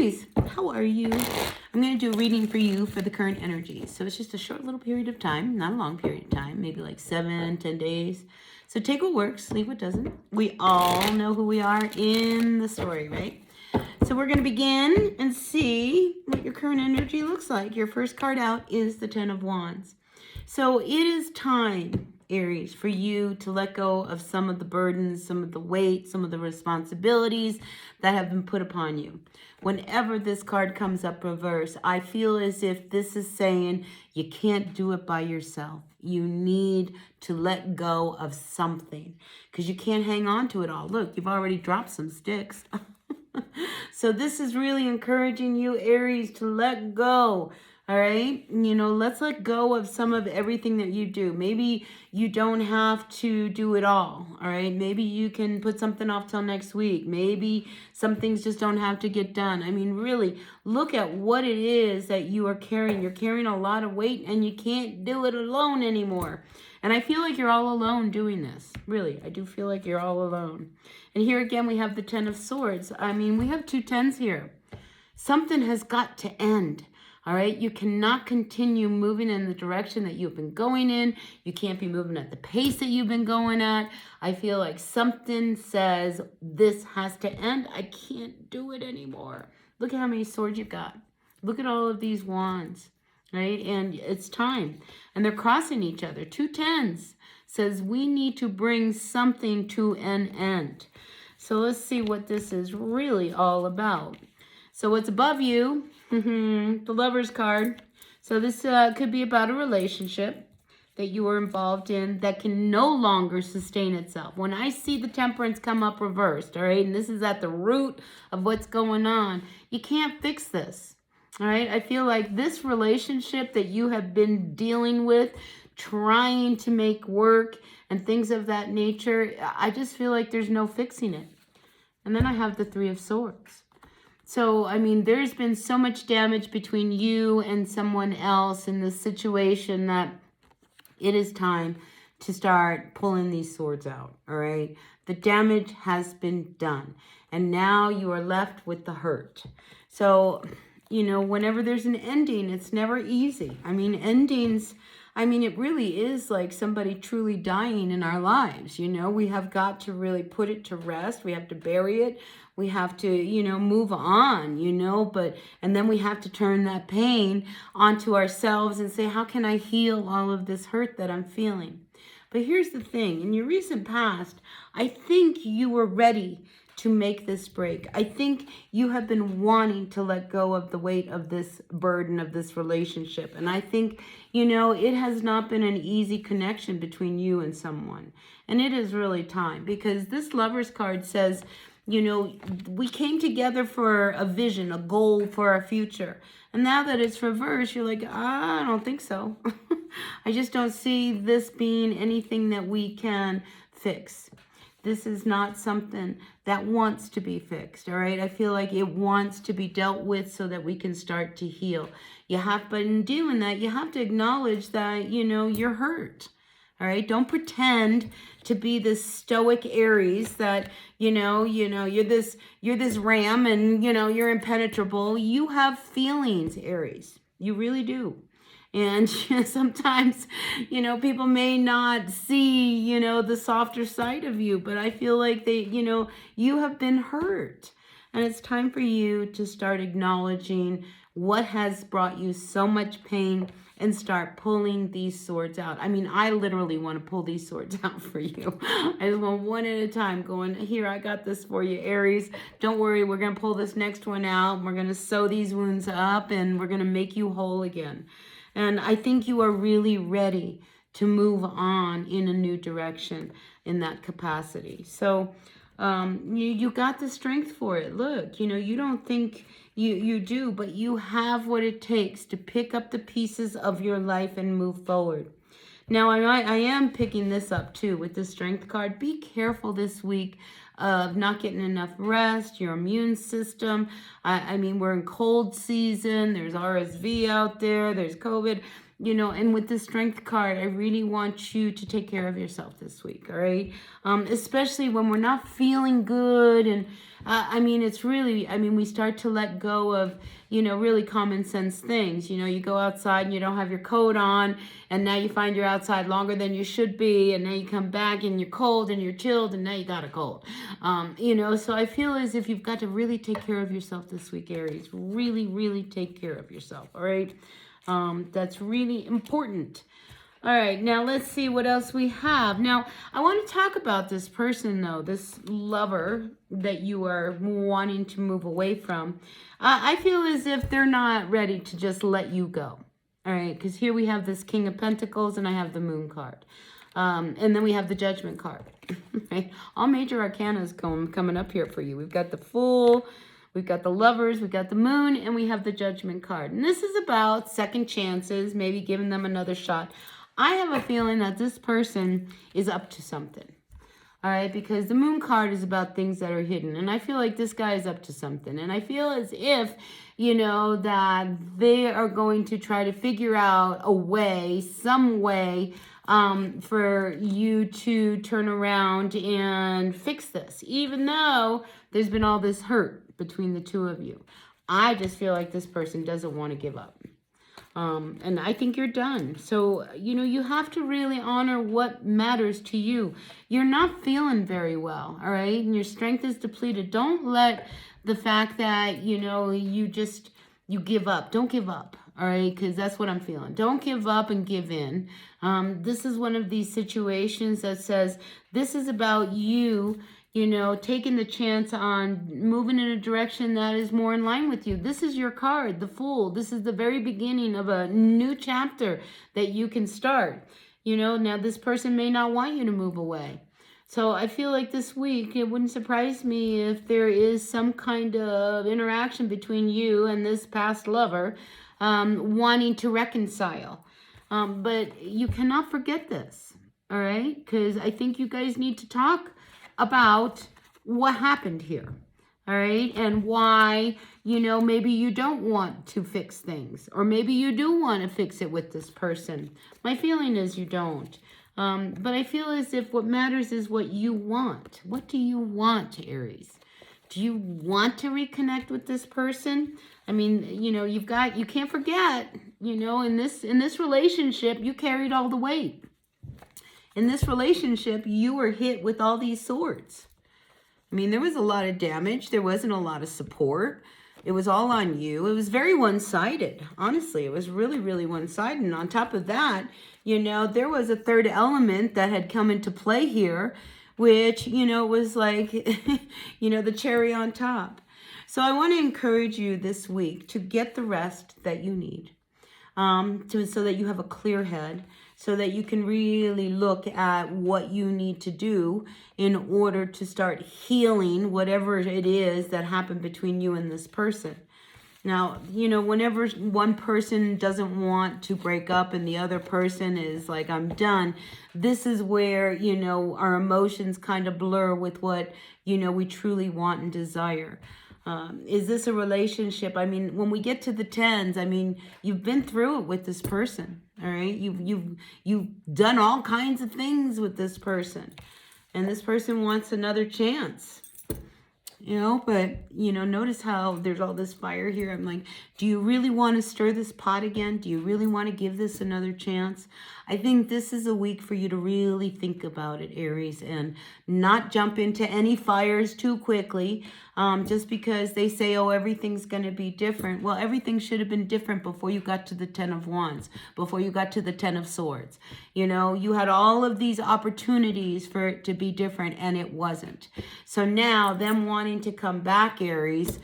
Aries, how are you? I'm going to do a reading for you for the current energy. So it's just a short little period of time, not a long period of time, maybe like 7, 10 days. So take what works, leave what doesn't. We all know who we are in the story, right? So we're going to begin and see what your current energy looks like. Your first card out is the 10 of Wands. So it is time, Aries, for you to let go of some of the burdens, some of the weight, some of the responsibilities that have been put upon you. Whenever this card comes up reverse, I feel as if this is saying you can't do it by yourself. You need to let go of something because you can't hang on to it all. Look, you've already dropped some sticks. So this is really encouraging you, Aries, to let go. All right. Let's let go of some of everything that you do. Maybe you don't have to do it all. All right. Maybe you can put something off till next week. Maybe some things just don't have to get done. I mean, really look at what it is that you are carrying. You're carrying a lot of weight and you can't do it alone anymore. And I feel like you're all alone doing this. Really, I do feel like you're all alone. And here again, we have the 10 of Swords. I mean, we have 2 10s here. Something has got to end. All right, you cannot continue moving in the direction that you've been going in. You can't be moving at the pace that you've been going at. I feel like something says this has to end. I can't do it anymore. Look at how many swords you've got. Look at all of these wands, right? And it's time. And they're crossing each other. 2 10s says we need to bring something to an end. So let's see what this is really all about. So what's above you, the Lover's card. So this could be about a relationship that you were involved in that can no longer sustain itself. When I see the Temperance come up reversed, all right, and this is at the root of what's going on, you can't fix this, all right? I feel like this relationship that you have been dealing with, trying to make work and things of that nature, I just feel like there's no fixing it. And then I have the 3 of Swords. So, I mean, there's been so much damage between you and someone else in this situation that it is time to start pulling these swords out, all right? The damage has been done, and now you are left with the hurt. So, whenever there's an ending, it's never easy. I mean, endings, it really is like somebody truly dying in our lives. We have got to really put it to rest. We have to bury it. We have to, move on, and then we have to turn that pain onto ourselves and say, how can I heal all of this hurt that I'm feeling? But here's the thing. In your recent past, I think you were ready to make this break. I think you have been wanting to let go of the weight of this burden of this relationship. And I think, it has not been an easy connection between you and someone. And it is really time, because this Lover's card says, we came together for a vision, a goal for our future. And now that it's reversed, you're like, I don't think so. I just don't see this being anything that we can fix. This is not something that wants to be fixed, all right? I feel like it wants to be dealt with so that we can start to heal. But in doing that, you have to acknowledge that, you're hurt. All right, don't pretend to be this stoic Aries that, you're this ram and, you're impenetrable. You have feelings, Aries. You really do. And sometimes, people may not see, the softer side of you, but I feel like you have been hurt. And it's time for you to start acknowledging what has brought you so much pain and start pulling these swords out. I literally want to pull these swords out for you. I just want one at a time going, here, I got this for you, Aries. Don't worry, we're going to pull this next one out. We're going to sew these wounds up and we're going to make you whole again. And I think you are really ready to move on in a new direction in that capacity. So you got the strength for it. Look, you don't think you do, but you have what it takes to pick up the pieces of your life and move forward. Now, I am picking this up too with the Strength card. Be careful this week of not getting enough rest, your immune system. We're in cold season. There's RSV out there. There's COVID. And with the Strength card, I really want you to take care of yourself this week, all right? Especially when we're not feeling good and I mean, it's really, I mean, we start to let go of, you know, really common sense things. You know, you go outside and you don't have your coat on, and now you find you're outside longer than you should be, and now you come back and you're cold and you're chilled, and now you got a cold. You know, so I feel as if you've got to really take care of yourself this week, Aries. Really, really take care of yourself, all right? That's really important. All right, now let's see what else we have. Now, I want to talk about this person, though, this lover that you are wanting to move away from. I feel as if they're not ready to just let you go. All right, because here we have this King of Pentacles and I have the Moon card. And then we have the Judgment card. Right? All major arcana coming up here for you. We've got the Fool, we've got the Lovers, we've got the Moon, and we have the Judgment card. And this is about second chances, maybe giving them another shot. I have a feeling that this person is up to something. All right, because the Moon card is about things that are hidden. And I feel like this guy is up to something. And I feel as if, you know, that they are going to try to figure out a way, some way, for you to turn around and fix this. Even though there's been all this hurt between the two of you. I just feel like this person doesn't want to give up. And I think you're done. So, you know, you have to really honor what matters to you. You're not feeling very well, all right? And your strength is depleted. Don't let the fact that, you know, you give up. Don't give up, all right? Because that's what I'm feeling. Don't give up and give in. This is one of these situations that says this is about you, you know, taking the chance on moving in a direction that is more in line with you. This is your card, the Fool. This is the very beginning of a new chapter that you can start. You know, now this person may not want you to move away. So I feel like this week, it wouldn't surprise me if there is some kind of interaction between you and this past lover wanting to reconcile. But you cannot forget this, all right? Because I think you guys need to talk about what happened here, all right? And why, you know, maybe you don't want to fix things, or maybe you do want to fix it with this person. My feeling is you don't. But I feel as if what matters is what you want. What do you want, Aries? Do you want to reconnect with this person? I mean, you know, you can't forget, you know, in this relationship, you carried all the weight. In this relationship, you were hit with all these swords. I mean, there was a lot of damage. There wasn't a lot of support. It was all on you. It was very one-sided. Honestly, it was really, really one-sided. And on top of that, you know, there was a third element that had come into play here, which, you know, was like, you know, the cherry on top. So I want to encourage you this week to get the rest that you need, so that you have a clear head, so that you can really look at what you need to do in order to start healing whatever it is that happened between you and this person. Now, you know, whenever one person doesn't want to break up and the other person is like, I'm done, this is where, you know, our emotions kind of blur with what, you know, we truly want and desire. Is this a relationship? I mean, when we get to the tens, I mean, you've been through it with this person, all right? You've done all kinds of things with this person, and this person wants another chance, you know? But, you know, notice how there's all this fire here. I'm like, do you really want to stir this pot again? Do you really want to give this another chance? I think this is a week for you to really think about it, Aries, and not jump into any fires too quickly, just because they say, oh, everything's going to be different. Well, everything should have been different before you got to the 10 of Wands, before you got to the 10 of Swords. You know, you had all of these opportunities for it to be different, and it wasn't. So now, them wanting to come back, Aries,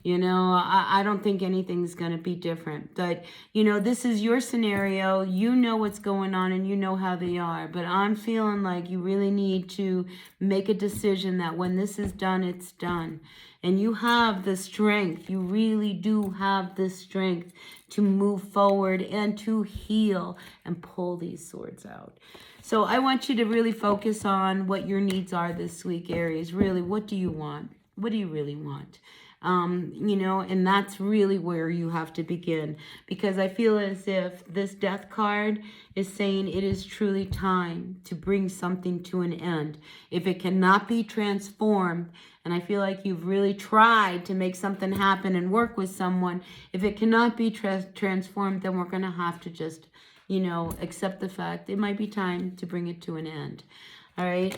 you know, I don't think anything's going to be different. But, you know, this is your scenario. You know what's going on and you know how they are. But I'm feeling like you really need to make a decision that when this is done, it's done. And you have the strength. You really do have the strength to move forward and to heal and pull these swords out. So I want you to really focus on what your needs are this week, Aries. Really, what do you want? What do you really want? You know, and that's really where you have to begin, because I feel as if this death card is saying it is truly time to bring something to an end. If it cannot be transformed, and I feel like you've really tried to make something happen and work with someone, if it cannot be transformed, then we're going to have to just, you know, accept the fact it might be time to bring it to an end. All right.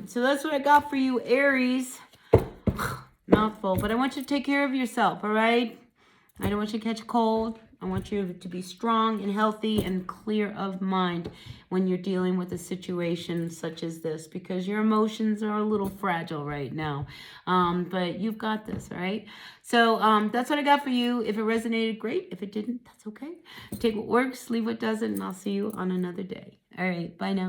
So that's what I got for you, Aries. Mouthful, but I want you to take care of yourself, all right? I don't want you to catch a cold. I want you to be strong and healthy and clear of mind when you're dealing with a situation such as this, because your emotions are a little fragile right now. But you've got this, all right? So that's what I got for you. If it resonated, great. If it didn't, that's okay. Take what works, leave what doesn't, and I'll see you on another day. All right, bye now.